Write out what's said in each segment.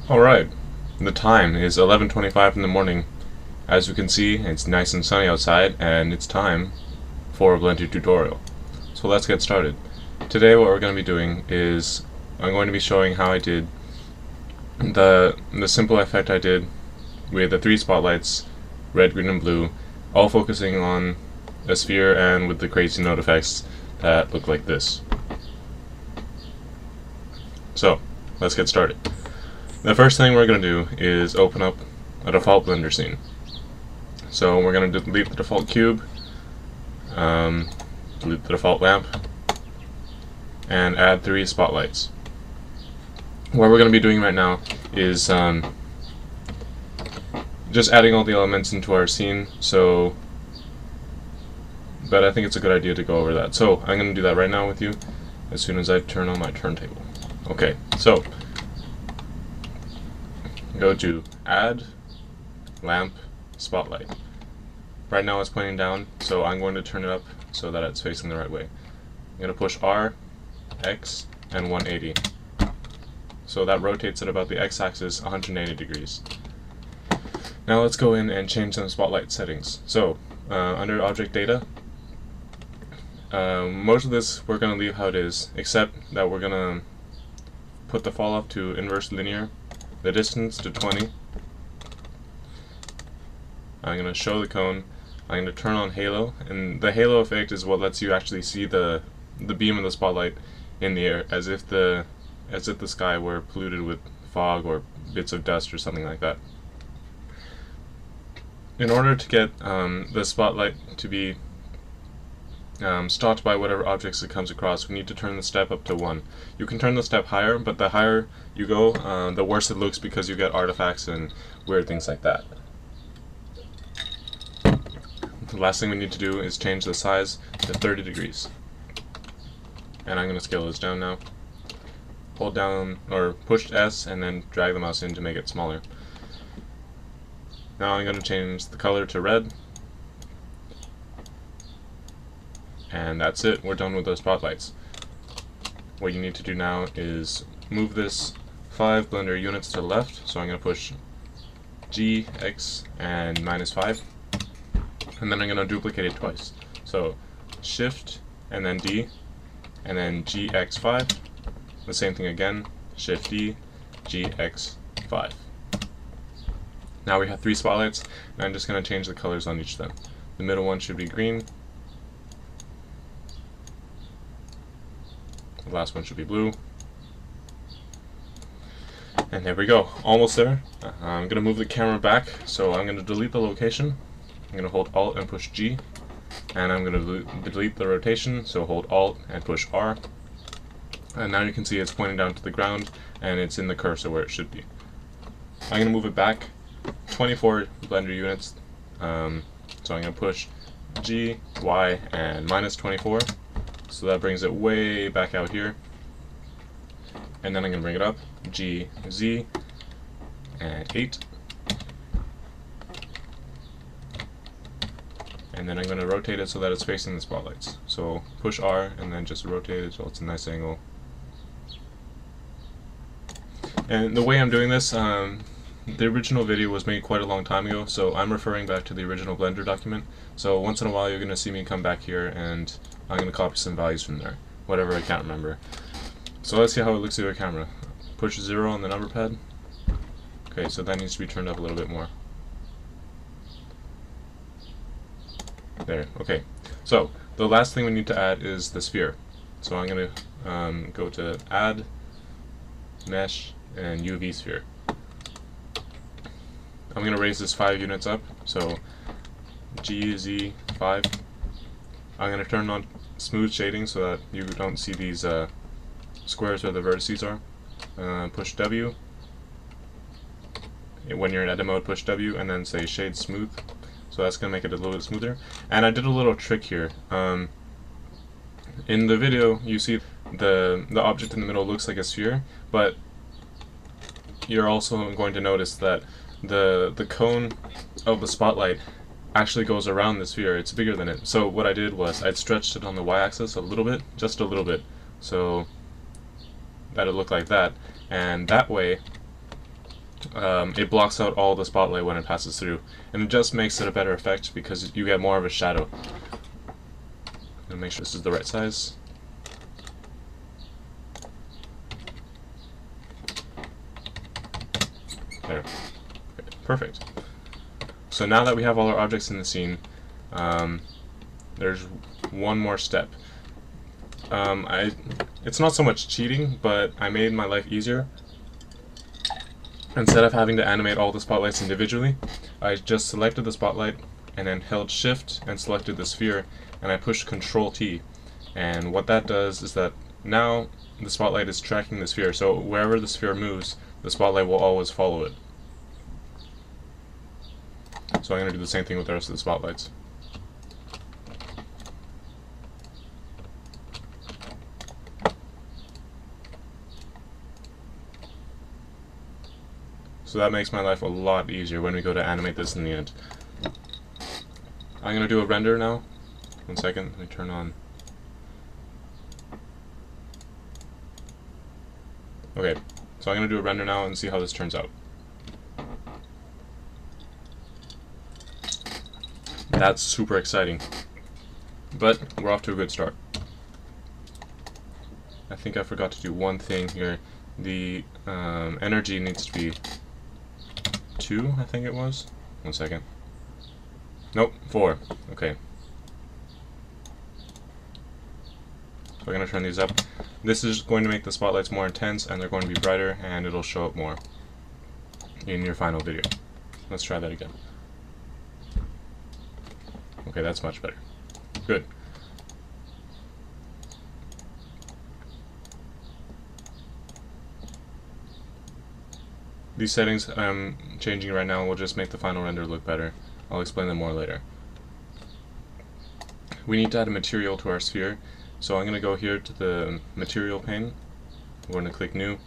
Alright, the time is 11:25 in the morning. As you can see, it's nice and sunny outside, and it's time for a Blender tutorial. So let's get started. Today what we're going to be doing is I'm going to be showing how I did the simple effect I did with the three spotlights, red, green, and blue, all focusing on a sphere and with the crazy node effects that look like this. So, let's get started. The first thing we're going to do is open up a default Blender scene. So we're going to delete the default cube, delete the default lamp, and add three spotlights. What we're going to be doing right now is just adding all the elements into our scene, but I think it's a good idea to go over that. So I'm going to do that right now with you as soon as I turn on my turntable. Okay, so go to Add, Lamp, Spotlight. Right now it's pointing down, so I'm going to turn it up so that it's facing the right way. I'm going to push R, X, and 180. So that rotates it about the X-axis 180 degrees. Now let's go in and change some spotlight settings. So under Object Data, most of this we're going to leave how it is, except that we're going to put the fall off to inverse linear, the distance to 20. I'm going to show the cone. I'm going to turn on halo, and the halo effect is what lets you actually see the beam of the spotlight in the air, as if the sky were polluted with fog or bits of dust or something like that. In order to get the spotlight to be stopped by whatever objects it comes across, we need to turn the step up to 1. You can turn the step higher, but the higher you go, the worse it looks because you get artifacts and weird things like that. The last thing we need to do is change the size to 30 degrees. And I'm going to scale this down now. Hold down or push S and then drag the mouse in to make it smaller. Now I'm going to change the color to red. And that's it, we're done with those spotlights. What you need to do now is move this 5 Blender units to the left, so I'm going to push G, X, and -5, and then I'm going to duplicate it twice. So Shift, and then D, and then GX5, the same thing again, Shift D, GX5. Now we have 3 spotlights, and I'm just going to change the colors on each of them. The middle one should be green, the last one should be blue. And there we go, almost there. I'm going to move the camera back, so I'm going to delete the location. I'm going to hold Alt and push G. And I'm going to delete the rotation, so hold Alt and push R. And now you can see it's pointing down to the ground, and it's in the cursor where it should be. I'm going to move it back 24 Blender units. So I'm going to push G, Y, and -24. So that brings it way back out here. And then I'm going to bring it up, G, Z, and 8. And then I'm going to rotate it so that it's facing the spotlights. So push R and then just rotate it so it's a nice angle. And the way I'm doing this, the original video was made quite a long time ago, so I'm referring back to the original Blender document. So once in a while you're going to see me come back here and I'm going to copy some values from there, whatever I can't remember. So let's see how it looks through the camera. Push 0 on the number pad. Okay, so that needs to be turned up a little bit more. There, okay. So the last thing we need to add is the sphere. So I'm going to go to Add, Mesh, and UV Sphere. I'm going to raise this 5 units up, so G, Z, 5. I'm going to turn on smooth shading so that you don't see these squares where the vertices are. Push W. When you're in edit mode, push W and then say shade smooth. So that's going to make it a little bit smoother. And I did a little trick here. In the video, you see the object in the middle looks like a sphere, but you're also going to notice that the cone of the spotlight actually goes around the sphere. It's bigger than it. So what I did was I stretched it on the y-axis a little bit, just a little bit, so that it looked like that. And that way, it blocks out all the spotlight when it passes through, and it just makes it a better effect because you get more of a shadow. I'm gonna make sure this is the right size. There. Okay, perfect. So now that we have all our objects in the scene, there's one more step. It's not so much cheating, but I made my life easier. Instead of having to animate all the spotlights individually, I just selected the spotlight and then held Shift and selected the sphere, and I pushed Control T. And what that does is that now the spotlight is tracking the sphere, so wherever the sphere moves, the spotlight will always follow it. So I'm going to do the same thing with the rest of the spotlights. So that makes my life a lot easier when we go to animate this in the end. I'm going to do a render now. 1 second, let me turn on. Okay, so I'm going to do a render now and see how this turns out. That's super exciting. But we're off to a good start. I think I forgot to do one thing here. The energy needs to be 2, I think it was. 1 second. Nope, 4. Okay. So we're going to turn these up. This is going to make the spotlights more intense, and they're going to be brighter, and it'll show up more in your final video. Let's try that again. Okay, that's much better. Good. These settings I'm changing right now will just make the final render look better. I'll explain them more later. We need to add a material to our sphere, so I'm going to go here to the material pane. We're going to click new.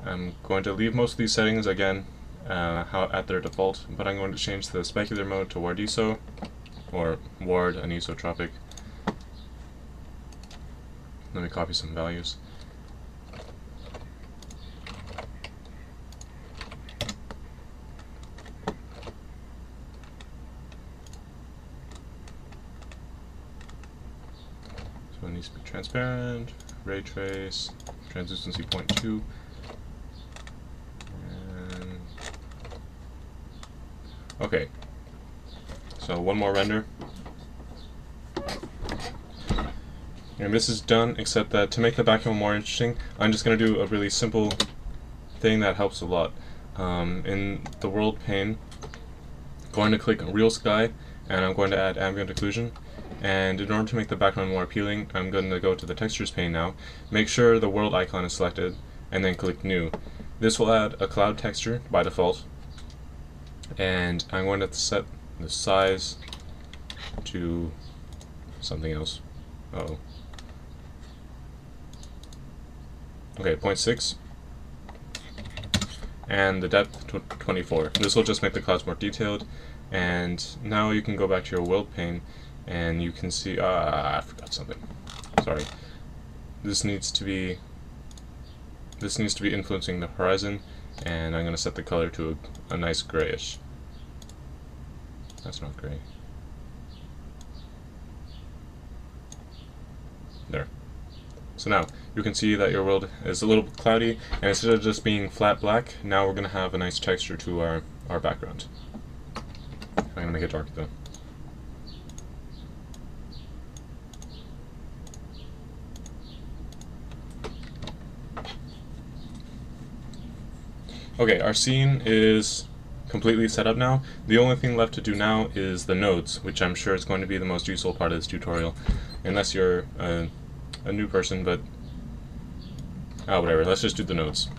I'm going to leave most of these settings again at their default, but I'm going to change the specular mode to Wardiso, or Ward Anisotropic. Let me copy some values. So it needs to be transparent, ray trace, translucency 0.2, and okay. So one more render. And this is done, except that to make the background more interesting, I'm just going to do a really simple thing that helps a lot. In the world pane, I'm going to click Real Sky, and I'm going to add ambient occlusion. And in order to make the background more appealing, I'm going to go to the textures pane now, make sure the world icon is selected, and then click New. This will add a cloud texture by default, and I'm going to set the size to something else. Uh-oh. Okay, 0.6. And the depth 24. This will just make the clouds more detailed. And now you can go back to your world pane and you can see, I forgot something. Sorry. This needs to be influencing the horizon, and I'm going to set the color to a nice grayish. That's not gray. There. So now you can see that your world is a little cloudy, and instead of just being flat black, now we're going to have a nice texture to our background. I'm going to make it dark though. Okay, our scene is completely set up now. The only thing left to do now is the nodes, which I'm sure is going to be the most useful part of this tutorial, unless you're a new person, but whatever, let's just do the nodes.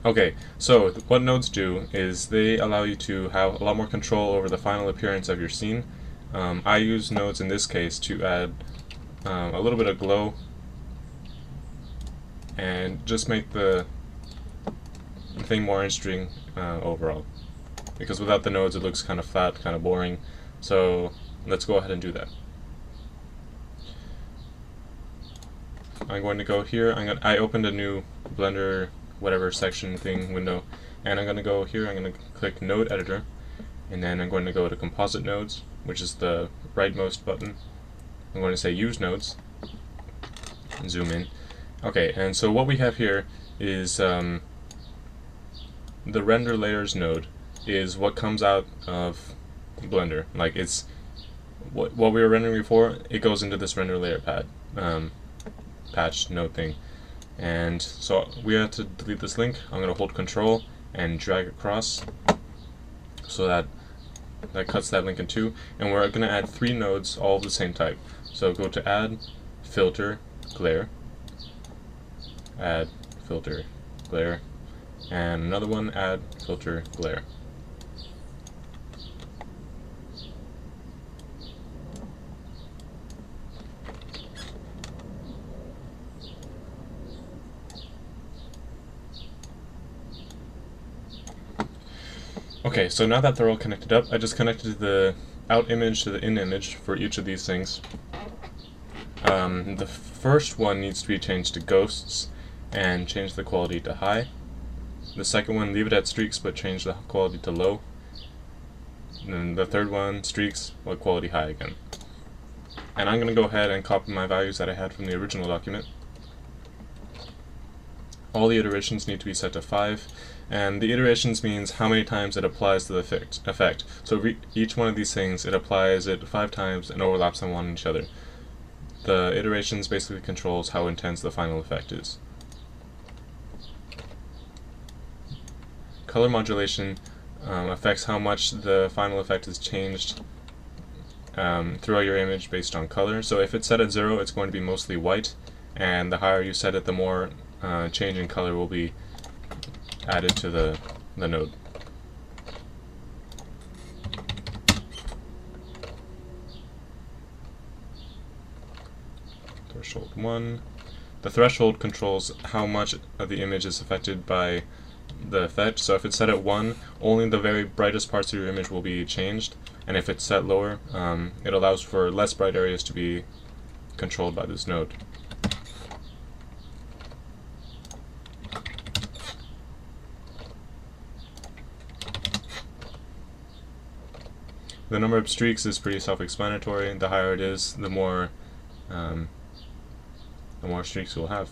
Okay, so what nodes do is they allow you to have a lot more control over the final appearance of your scene. I use nodes in this case to add a little bit of glow and just make the thing more interesting overall, because without the nodes it looks kind of flat, kind of boring. So let's go ahead and do that. I'm going to go here. I opened a new Blender whatever section thing window, And I'm going to go here, I'm going to click Node Editor, and then I'm going to go to Composite Nodes, which is the rightmost button. I'm going to say Use Nodes, and zoom in. Okay, and so what we have here is the render layers node is what comes out of Blender. Like, it's what we were rendering before, it goes into this render layer patch node thing. And so we have to delete this link. I'm going to hold Control and drag across so that cuts that link in two. And we're going to add 3 nodes all of the same type. So go to Add, Filter, Glare, Add, Filter, Glare, and another one, Add, Filter, Glare. Okay, so now that they're all connected up, I just connected the out image to the in image for each of these things. The first one needs to be changed to ghosts and change the quality to high. The second one, leave it at streaks but change the quality to low. And then the third one, streaks, but quality high again. And I'm going to go ahead and copy my values that I had from the original document. All the iterations need to be set to 5, and the iterations means how many times it applies to the effect. So each one of these things, it applies it 5 times and overlaps them on each other. The iterations basically controls how intense the final effect is. Color modulation affects how much the final effect is changed throughout your image based on color. So if it's set at 0, it's going to be mostly white, and the higher you set it, the more change in color will be added to the node. Threshold 1. The threshold controls how much of the image is affected by the effect. So if it's set at 1, only the very brightest parts of your image will be changed, and if it's set lower, it allows for less bright areas to be controlled by this node. The number of streaks is pretty self-explanatory. The higher it is, the more streaks we'll have.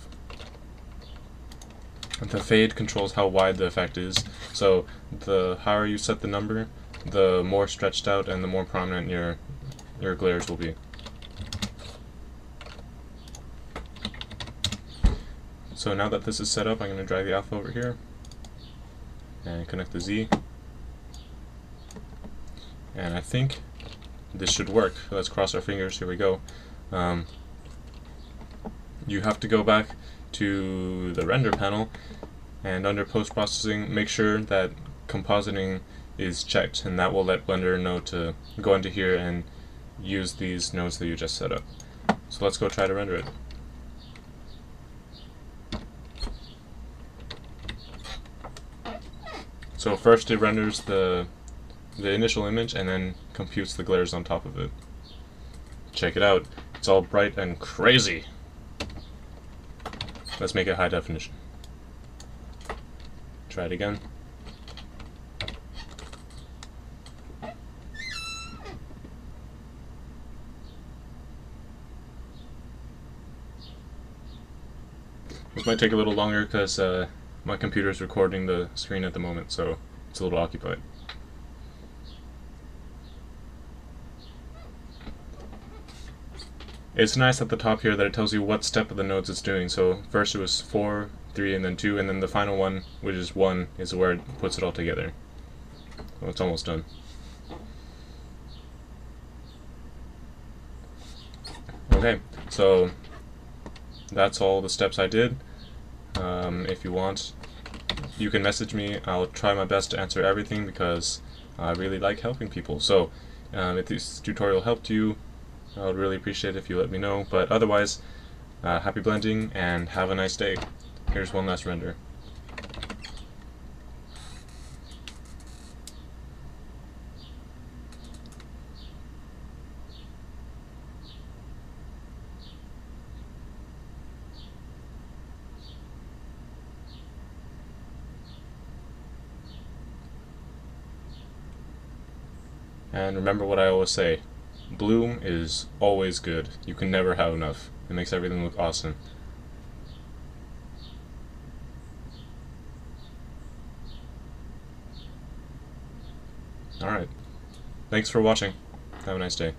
The fade controls how wide the effect is. So the higher you set the number, the more stretched out and the more prominent your glares will be. So now that this is set up, I'm going to drag the alpha over here and connect the Z. And I think this should work. Let's cross our fingers. Here we go. You have to go back to the render panel, and under post-processing, make sure that compositing is checked, and that will let Blender know to go into here and use these nodes that you just set up. So let's go try to render it. So first it renders the initial image and then computes the glares on top of it. Check it out. It's all bright and crazy. Let's make it high definition. Try it again. This might take a little longer because my computer is recording the screen at the moment, so it's a little occupied. It's nice at the top here that it tells you what step of the nodes it's doing. So first it was 4, 3, and then 2, and then the final one, which is 1, is where it puts it all together. Well, it's almost done. Okay, so that's all the steps I did. If you want, you can message me. I'll try my best to answer everything because I really like helping people. So if this tutorial helped you, I would really appreciate it if you let me know. But otherwise, happy blending and have a nice day. Here's one last render. And remember what I always say, bloom is always good. You can never have enough. It makes everything look awesome. Alright. Thanks for watching. Have a nice day.